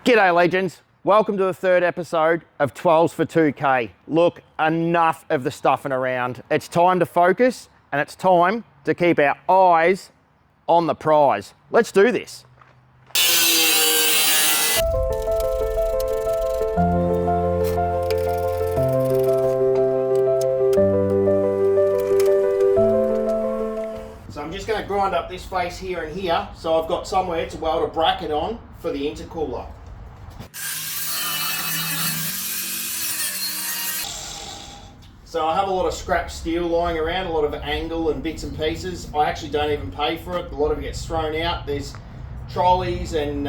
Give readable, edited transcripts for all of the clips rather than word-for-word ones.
G'day legends, welcome to the third episode of 12s for 2K. Look, enough of the stuffing around. It's time to focus and it's time to keep our eyes on the prize. Let's do this. So I'm just going to grind up this face here and here so I've got somewhere to weld a bracket on for the intercooler. So I have a lot of scrap steel lying around, a lot of angle and bits and pieces. I actually don't even pay for it. A lot of it gets thrown out. There's trolleys and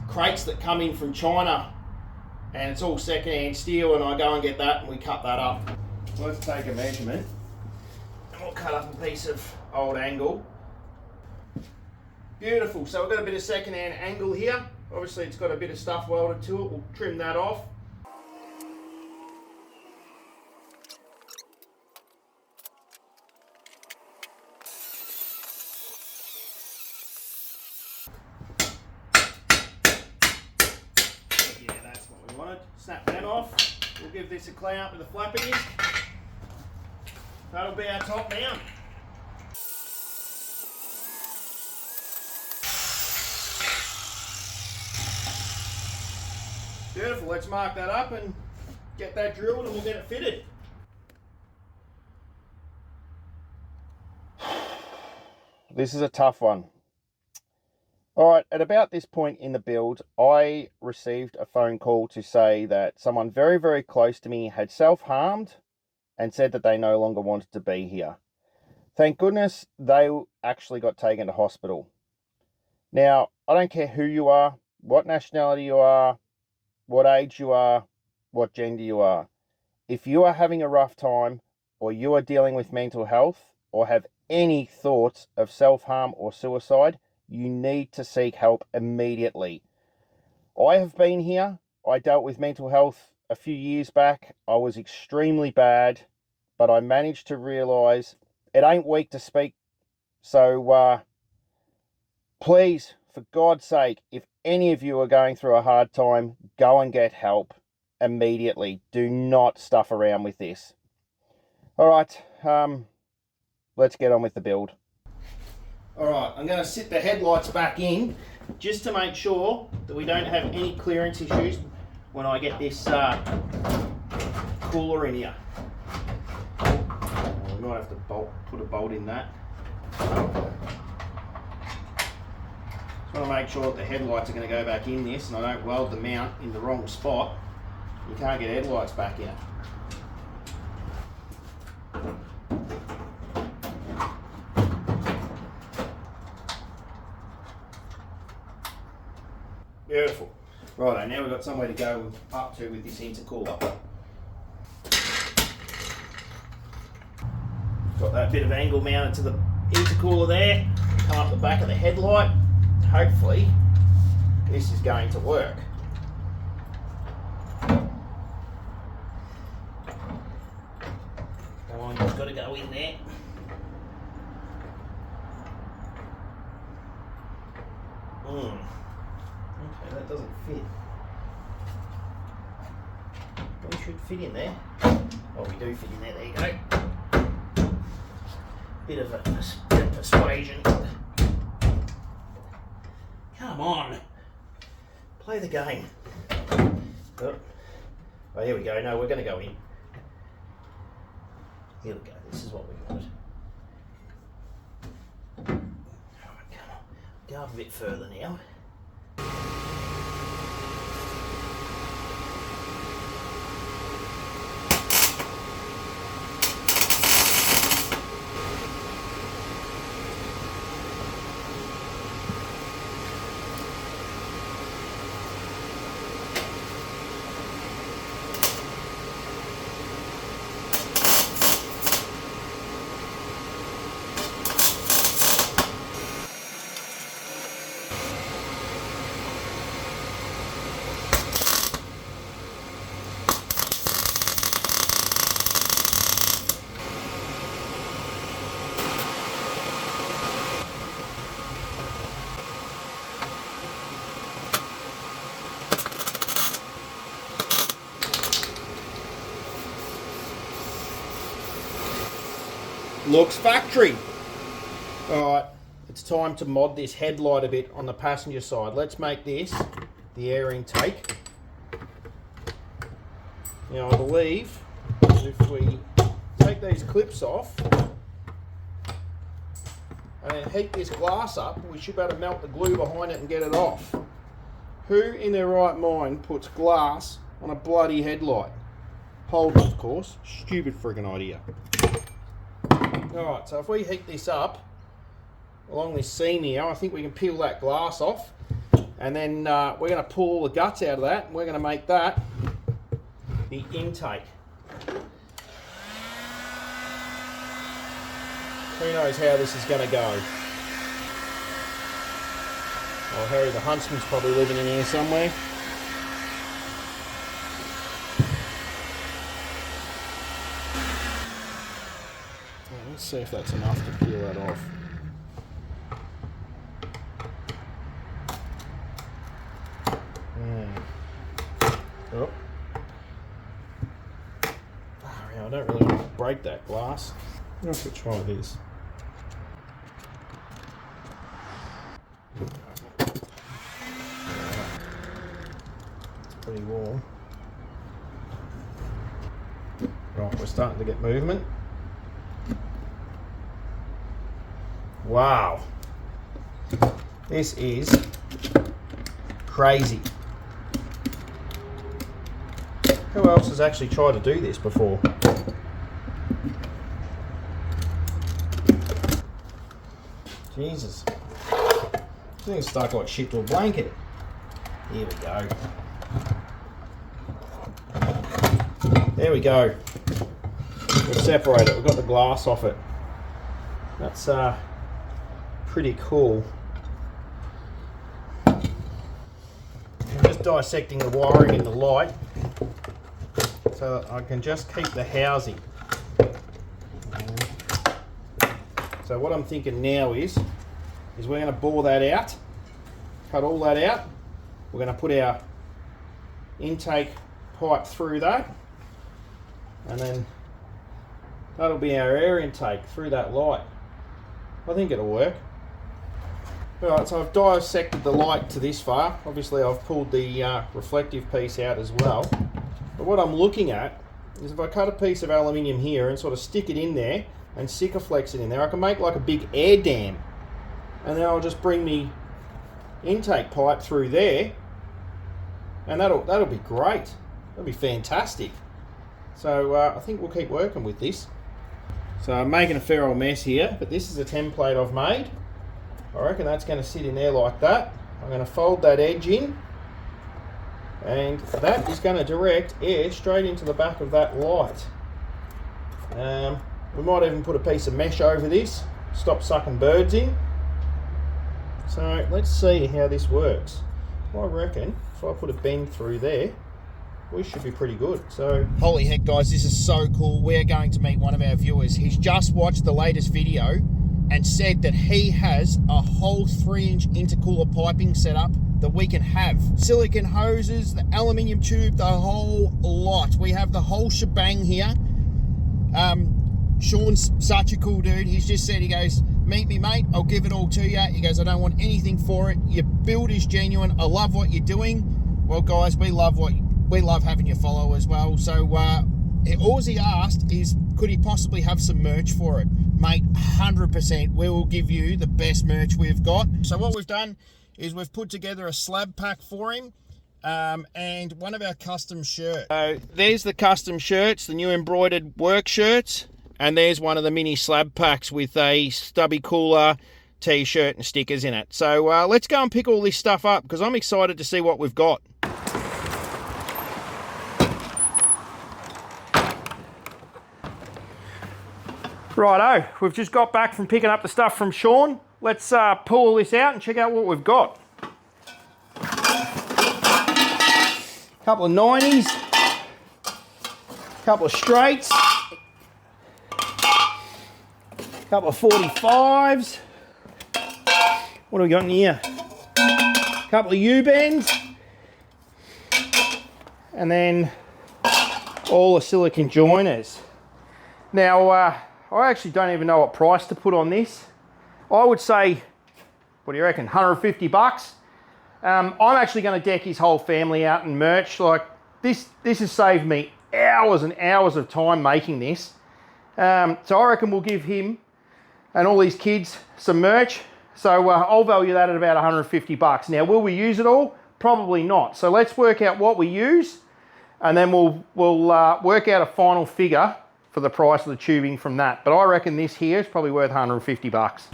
crates that come in from China and it's all second-hand steel, and I go and get that and we cut that up. Let's take a measurement and we'll cut up a piece of old angle. Beautiful, so we've got a bit of second-hand angle here. Obviously it's got a bit of stuff welded to it. We'll trim that off. Snap that off. We'll give this a clean up with a flapping disc. That'll be our top mount. Beautiful, let's mark that up and get that drilled and we'll get it fitted. This is a tough one. Alright, at about this point in the build, I received a phone call to say that someone very, very close to me had self-harmed and said that they no longer wanted to be here. Thank goodness they actually got taken to hospital. Now, I don't care who you are, what nationality you are, what age you are, what gender you are. If you are having a rough time, or you are dealing with mental health, or have any thoughts of self-harm or suicide, you need to seek help immediately. I have been here. I dealt with mental health a few years back. I was extremely bad, but I managed to realise it ain't weak to speak. So please, for God's sake, if any of you are going through a hard time, go and get help immediately. Do not stuff around with this. All right, let's get on with the build. Alright, I'm going to sit the headlights back in just to make sure that we don't have any clearance issues when I get this cooler in here. We might have to put a bolt in that. Just want to make sure that the headlights are going to go back in this and I don't weld the mount in the wrong spot. You can't get headlights back in. Beautiful. Righto, now we've got somewhere to go up to with this intercooler. Got that bit of angle mounted to the intercooler there. Come up the back of the headlight. Hopefully this is going to work. Come on, it's got to go in there. Okay, that doesn't fit. We should fit in there. Oh, we do fit in there. There you go. Bit of persuasion. Come on. Play the game. Oh, here we go. No, we're going to go in. Here we go. This is what we wanted. Alright, come on. Go up a bit further now. looks factory. Alright, it's time to mod this headlight a bit on the passenger side. Let's make this the air intake. Now I believe if we take these clips off and then heat this glass up, we should be able to melt the glue behind it and get it off. Who in their right mind puts glass on a bloody headlight? Hold it, of course. Stupid friggin' idea. Alright, so if we heat this up along this seam here, I think we can peel that glass off, and then we're going to pull all the guts out of that, and we're going to make that the intake. Who knows how this is going to go? Oh, Harry the Huntsman's probably living in here somewhere. Let's see if that's enough to peel that off. Oh. I don't really want to break that glass. I should try this. It's pretty warm. Right, we're starting to get movement. Wow. This is crazy. Who else has actually tried to do this before? Jesus. This thing's stuck like shit to a blanket. Here we go. There we go. We'll separate it. We've got the glass off it. That's pretty cool. I'm just dissecting the wiring in the light so that I can just keep the housing. So what I'm thinking now is we're going to bore that out, cut all that out. We're going to put our intake pipe through that, and then that'll be our air intake through that light. I think it'll work. Alright, so I've dissected the light to this far. Obviously I've pulled the reflective piece out as well. But what I'm looking at is if I cut a piece of aluminium here and sort of stick it in there and Sikaflex it in there, I can make like a big air dam. And then I'll just bring the intake pipe through there, and that'll be great. That'll be fantastic. So I think we'll keep working with this. So I'm making a fair old mess here, but this is a template I've made. I reckon that's going to sit in there like that. I'm going to fold that edge in, and that is going to direct air straight into the back of that light. We might even put a piece of mesh over this, stop sucking birds in. So let's see how this works. I reckon if I put a bend through there, we should be pretty good. So, holy heck guys, this is so cool. We're going to meet one of our viewers. He's just watched the latest video and said that he has a whole 3-inch intercooler piping setup that we can have. Silicon hoses, the aluminium tube, the whole lot. We have the whole shebang here. Sean's such a cool dude. He's just said, he goes, meet me mate, I'll give it all to you. He goes, I don't want anything for it. Your build is genuine. I love what you're doing. Well guys, we love having you follow as well. So all he asked is, could he possibly have some merch for it? Mate, 100%. We will give you the best merch we've got. So what we've done is we've put together a slab pack for him, and one of our custom shirts. So there's the custom shirts, the new embroidered work shirts, and there's one of the mini slab packs with a stubby cooler, t-shirt and stickers in it. So let's go and pick all this stuff up, because I'm excited to see what we've got. Righto, we've just got back from picking up the stuff from Sean. Let's pull all this out and check out what we've got. A couple of 90s, a couple of straights, a couple of 45s. What do we got in here? A couple of U-bends, and then all the silicon joiners. Now, I actually don't even know what price to put on this. I would say, what do you reckon, 150 bucks? I'm actually going to deck his whole family out in merch. Like, this has saved me hours and hours of time making this. So I reckon we'll give him and all these kids some merch. So I'll value that at about 150 bucks. Now, will we use it all? Probably not. So let's work out what we use, and then we'll work out a final figure for the price of the tubing from that. But I reckon this here is probably worth 150 bucks.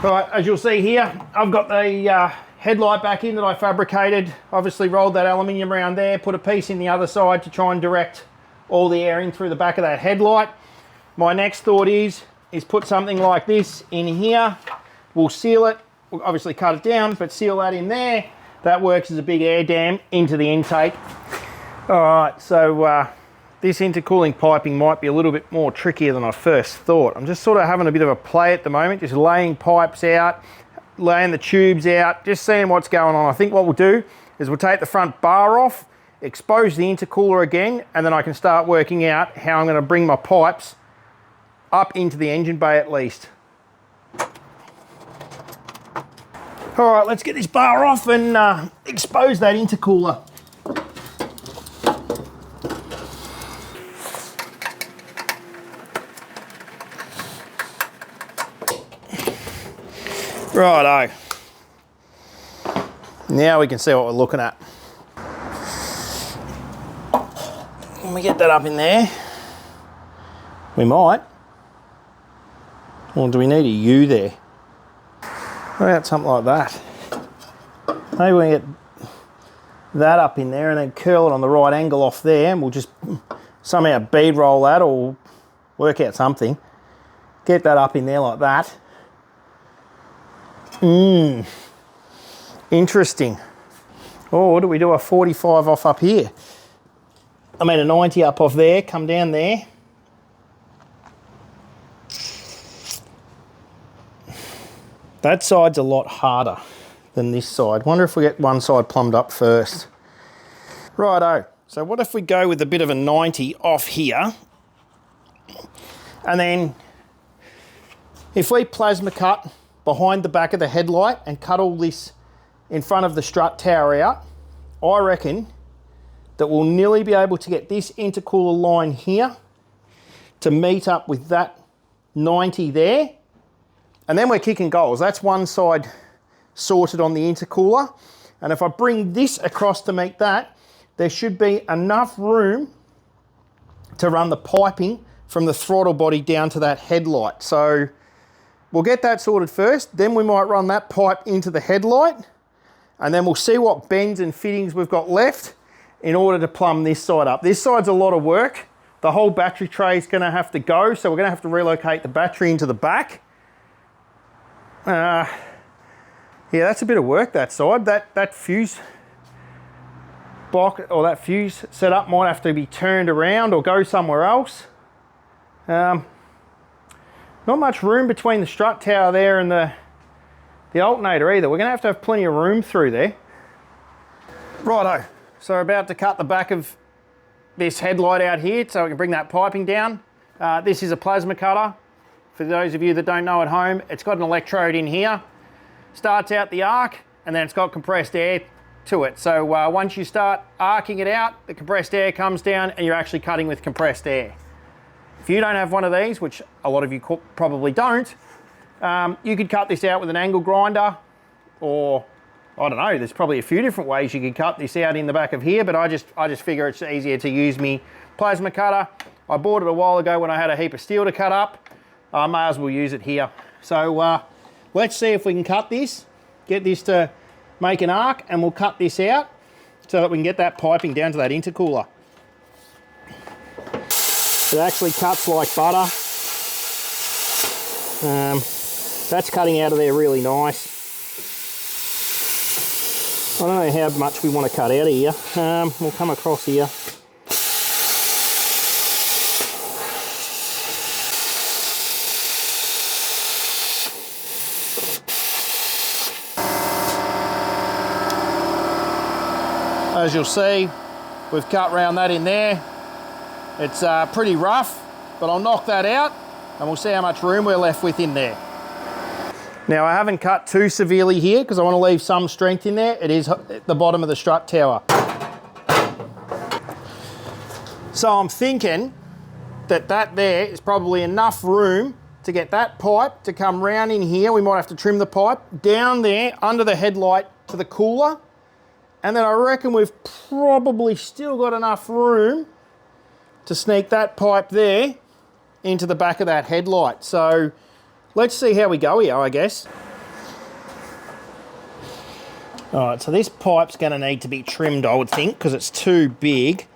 All right, as you'll see here, I've got the headlight back in that I fabricated. Obviously rolled that aluminium around there, put a piece in the other side to try and direct all the air in through the back of that headlight. My next thought is put something like this in here. We'll seal it. We'll obviously cut it down, but seal that in there. That works as a big air dam into the intake. All right, so this intercooling piping might be a little bit more trickier than I first thought. I'm just sort of having a bit of a play at the moment, just laying pipes out, laying the tubes out, just seeing what's going on. I think what we'll do is we'll take the front bar off, expose the intercooler again, and then I can start working out how I'm going to bring my pipes up into the engine bay at least. All right, let's get this bar off and expose that intercooler. Righto. Now we can see what we're looking at. Can we get that up in there? We might. Or do we need a U there? What about something like that? Maybe we can get that up in there and then curl it on the right angle off there, and we'll just somehow bead roll that or work out something. Get that up in there like that. Interesting. Or do we do a 45 off up here? I mean a 90 up off there, come down there. That side's a lot harder than this side. Wonder if we get one side plumbed up first. Righto, so what if we go with a bit of a 90 off here, and then if we plasma cut behind the back of the headlight and cut all this in front of the strut tower out, I reckon that we'll nearly be able to get this intercooler line here to meet up with that 90 there. And then we're kicking goals. That's one side sorted on the intercooler. And if I bring this across to meet that, there should be enough room to run the piping from the throttle body down to that headlight. So we'll get that sorted first. Then we might run that pipe into the headlight. And then we'll see what bends and fittings we've got left in order to plumb this side up. This side's a lot of work. The whole battery tray is going to have to go. So we're going to have to relocate the battery into the back. Yeah, that's a bit of work, that side. That fuse block or that fuse setup might have to be turned around or go somewhere else. Not much room between the strut tower there and the alternator either. We're going to have plenty of room through there. Righto, so we're about to cut the back of this headlight out here so we can bring that piping down. This is a plasma cutter. For those of you that don't know at home, it's got an electrode in here. Starts out the arc, and then it's got compressed air to it. So once you start arcing it out, the compressed air comes down and you're actually cutting with compressed air. If you don't have one of these, which a lot of you probably don't, you could cut this out with an angle grinder, or I don't know, there's probably a few different ways you could cut this out in the back of here, but I just figure it's easier to use me plasma cutter. I bought it a while ago when I had a heap of steel to cut up. I may as well use it here. So let's see if we can cut this, get this to make an arc, and we'll cut this out so that we can get that piping down to that intercooler. It actually cuts like butter. That's cutting out of there really nice. I don't know how much we want to cut out of here. We'll come across here. As you'll see, we've cut round that in there. It's pretty rough, but I'll knock that out and we'll see how much room we're left with in there. Now I haven't cut too severely here because I want to leave some strength in there. It is at the bottom of the strut tower. So I'm thinking that there is probably enough room to get that pipe to come round in here. We might have to trim the pipe down there under the headlight to the cooler. And then I reckon we've probably still got enough room to sneak that pipe there into the back of that headlight. So let's see how we go here, I guess. All right, so this pipe's gonna need to be trimmed, I would think, because it's too big.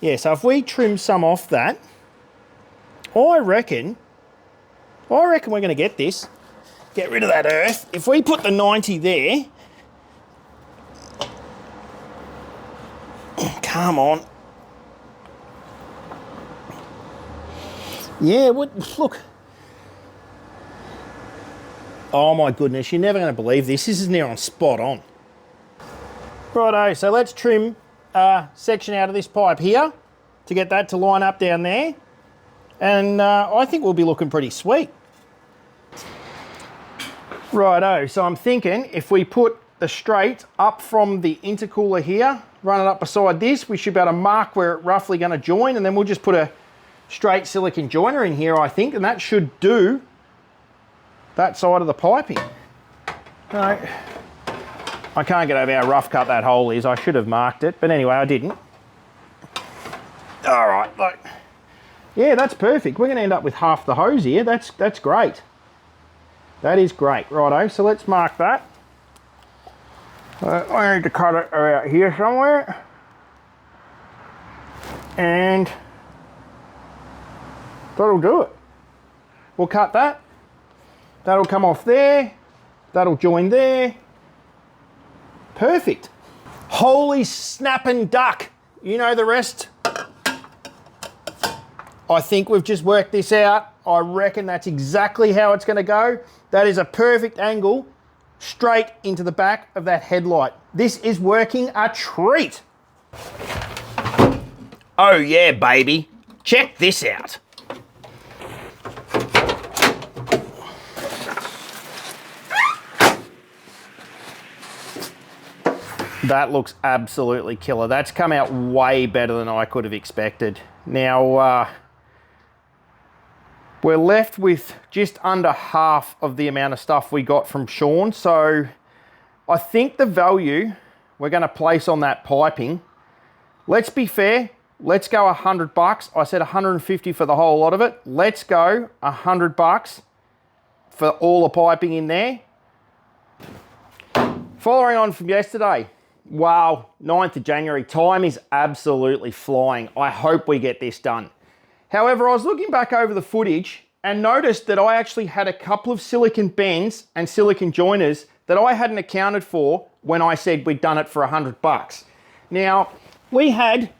Yeah, so if we trim some off that, I reckon we're gonna get this. Get rid of that earth. If we put the 90 there, come on. Yeah, look. Oh my goodness, you're never gonna believe this. This is now on spot on. Righto, so let's trim a section out of this pipe here to get that to line up down there. And I think we'll be looking pretty sweet. Righto, so I'm thinking if we put the straight up from the intercooler here, run it up beside this, we should be able to mark where it roughly gonna join, and then we'll just put a straight silicone joiner in here, I think, and that should do that side of the piping. No, I can't get over how rough cut that hole is. I should have marked it, but anyway, I didn't. All right, look. Yeah, that's perfect. We're gonna end up with half the hose here. That's great. That is great. Righto, so let's mark that. I need to cut it out here somewhere. And that'll do it. We'll cut that. That'll come off there. That'll join there. Perfect. Holy snapping duck. You know the rest. I think we've just worked this out. I reckon that's exactly how it's gonna go. That is a perfect angle straight into the back of that headlight. This is working a treat. Oh yeah, baby. Check this out. That looks absolutely killer. That's come out way better than I could have expected. Now, we're left with just under half of the amount of stuff we got from Sean. So I think the value we're gonna place on that piping, let's be fair, let's go $100. I said 150 for the whole lot of it. Let's go $100 for all the piping in there. Following on from yesterday, wow, 9th of January, time is absolutely flying. I hope we get this done. However, I was looking back over the footage and noticed that I actually had a couple of silicone bends and silicone joiners that I hadn't accounted for when I said we'd done it for $100. Now, we had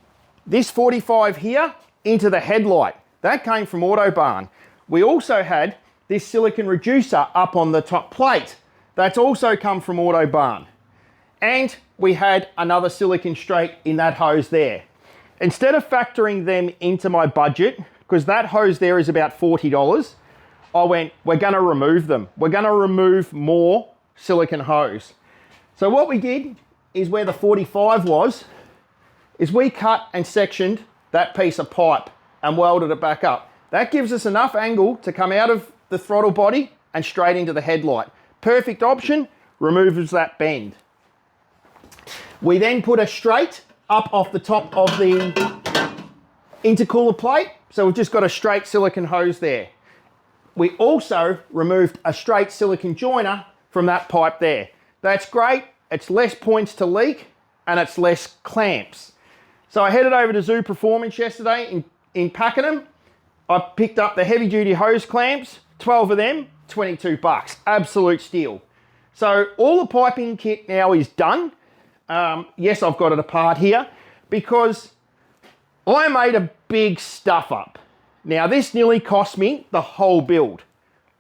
this 45 here into the headlight. That came from Autobarn. We also had this silicone reducer up on the top plate. That's also come from Autobarn. And we had another silicone straight in that hose there. Instead of factoring them into my budget, because that hose there is about $40, I went, we're gonna remove them. We're gonna remove more silicone hose. So what we did is where the 45 was, is we cut and sectioned that piece of pipe and welded it back up. That gives us enough angle to come out of the throttle body and straight into the headlight. Perfect option, removes that bend. We then put a straight up off the top of the intercooler plate. So we've just got a straight silicone hose there. We also removed a straight silicone joiner from that pipe there. That's great. It's less points to leak and it's less clamps. So I headed over to Zoo Performance yesterday in Pakenham. I picked up the heavy duty hose clamps, 12 of them, $22. Absolute steal. So all the piping kit now is done. Yes, I've got it apart here because I made a big stuff up. Now this nearly cost me the whole build.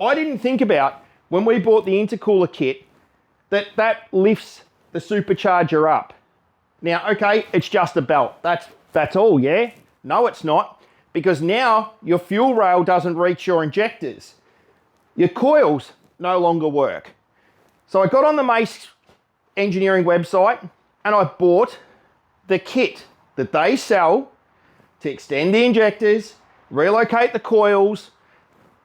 I didn't think about when we bought the intercooler kit that lifts the supercharger up. Now, okay, it's just a belt. That's all, yeah? No, it's not. because now your fuel rail doesn't reach your injectors. Your coils no longer work. So I got on the Mace Engineering website and I bought the kit that they sell to extend the injectors, relocate the coils.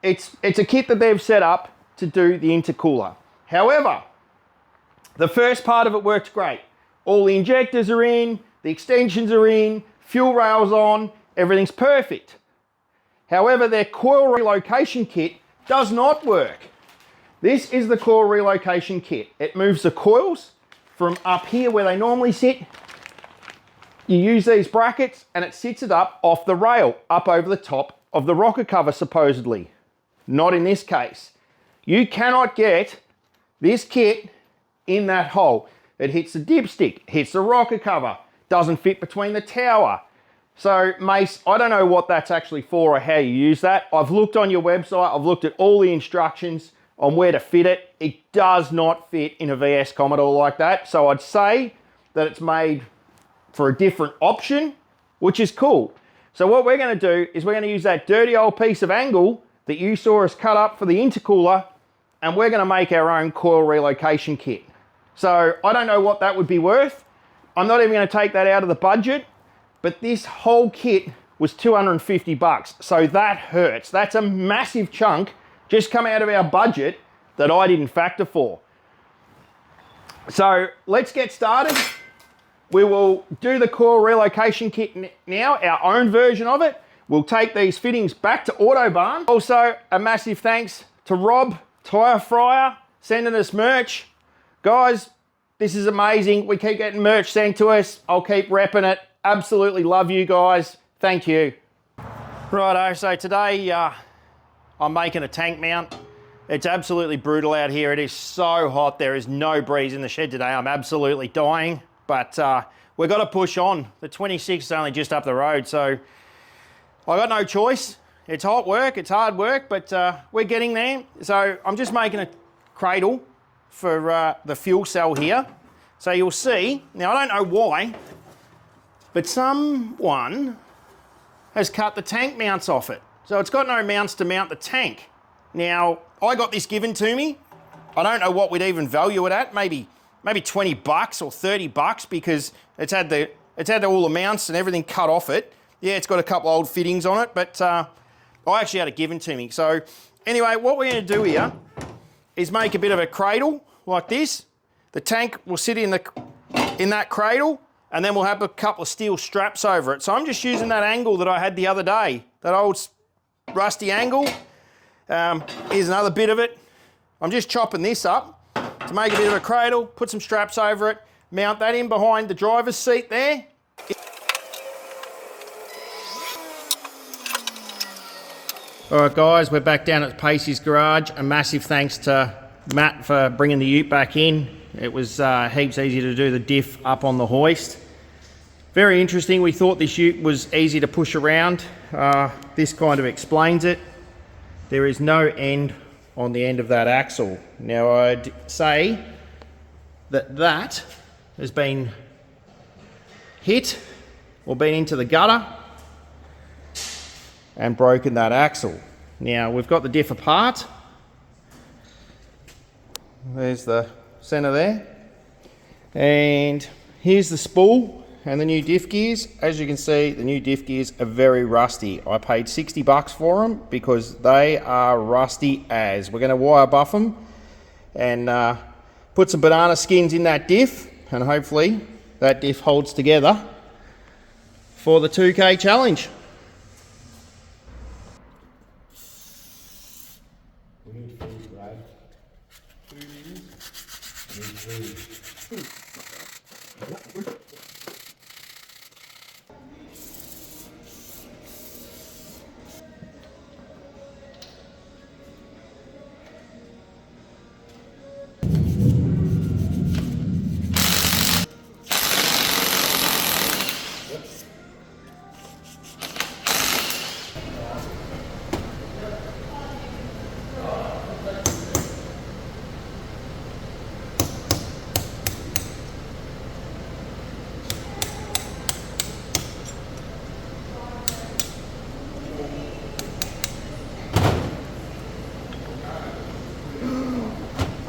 It's a kit that they've set up to do the intercooler. However, the first part of it worked great. All the injectors are in, the extensions are in, fuel rails on, everything's perfect. However, their coil relocation kit does not work. This is the coil relocation kit. It moves the coils from up here where they normally sit. You use these brackets and it sits it up off the rail, up over the top of the rocker cover supposedly. Not in this case. You cannot get this kit in that hole. It hits the dipstick, hits the rocker cover, doesn't fit between the tower. So Mace, I don't know what that's actually for or how you use that. I've looked on your website, I've looked at all the instructions on where to fit it. It does not fit in a VS Commodore like that. So I'd say that it's made for a different option, which is cool. So what we're going to do is we're going to use that dirty old piece of angle that you saw us cut up for the intercooler, and we're going to make our own coil relocation kit. So I don't know what that would be worth. I'm not even going to take that out of the budget, but this whole kit was 250 bucks. So that hurts. That's a massive chunk just come out of our budget that I didn't factor for. So let's get started. We will do the coil relocation kit now, our own version of it. We'll take these fittings back to Autobarn. Also, a massive thanks to Rob, Tire Fryer, sending us merch. Guys, this is amazing. We keep getting merch sent to us. I'll keep repping it. Absolutely love you guys. Thank you. Righto, so today I'm making a tank mount. It's absolutely brutal out here. It is so hot. There is no breeze in the shed today. I'm absolutely dying, but we've got to push on. The 26 is only just up the road, so I got no choice. It's hot work, it's hard work, but we're getting there. So I'm just making a cradle for the fuel cell here. So you'll see, now I don't know why, but someone has cut the tank mounts off it. So it's got no mounts to mount the tank. Now, I got this given to me. I don't know what we'd even value it at, maybe 20 bucks or 30 bucks because it's had all the mounts and everything cut off it. Yeah, it's got a couple old fittings on it, but I actually had it given to me. So anyway, what we're going to do here is make a bit of a cradle like this. The tank will sit in that cradle, and then we'll have a couple of steel straps over it. So I'm just using that angle that I had the other day, that old rusty angle. Here's another bit of it. I'm just chopping this up to make a bit of a cradle, put some straps over it, mount that in behind the driver's seat there. All right, guys, we're back down at Pacey's garage. A massive thanks to Matt for bringing the ute back in. It was heaps easier to do the diff up on the hoist. Very interesting. We thought this ute was easy to push around. This kind of explains it. There is no end on the end of that axle. Now I'd say that has been hit or been into the gutter and broken that axle. Now we've got the diff apart. There's the center there. And here's the spool and the new diff gears. As you can see, the new diff gears are very rusty. I paid 60 bucks for them because they are rusty as. We're gonna wire buff them and put some banana skins in that diff, and hopefully that diff holds together for the 2K challenge. We need food, Brad. Food is? We need food.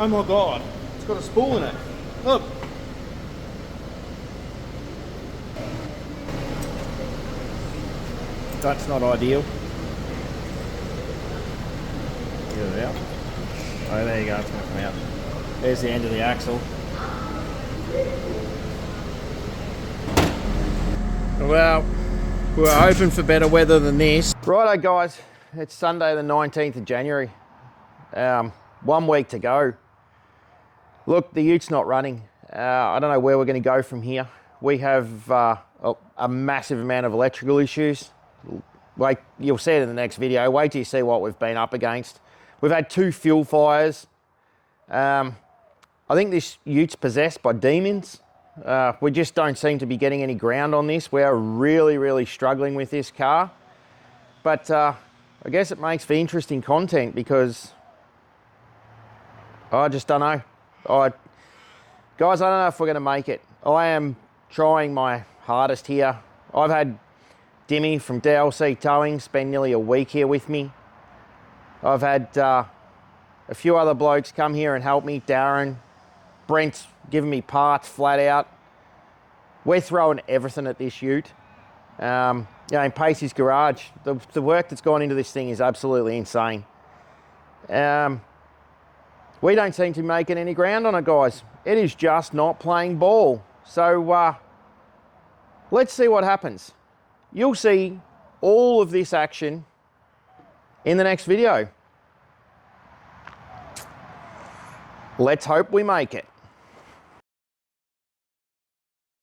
Oh my God, it's got a spool in it. Look. That's not ideal. Get it out. Oh, there you go, it's going to come out. There's the end of the axle. Well, we're hoping for better weather than this. Righto guys, it's Sunday the 19th of January. 1 week to go. Look, the utes not running. I don't know where we're going to go from here. We have a massive amount of electrical issues. Like you'll see it in the next video. Wait till you see what we've been up against. We've had 2 fuel fires. I think this ute's possessed by demons. We just don't seem to be getting any ground on this. We're really, really struggling with this car. But I guess it makes for interesting content because I just don't know. Guys, I don't know if we're going to make it. I am trying my hardest here. I've had Dimmy from DLC Towing spend nearly a week here with me. I've had a few other blokes come here and help me. Darren, Brent's giving me parts flat out. We're throwing everything at this ute. You know, in Pacey's garage, the work that's gone into this thing is absolutely insane. We don't seem to be making any ground on it, guys. It is just not playing ball. So let's see what happens. You'll see all of this action in the next video. Let's hope we make it.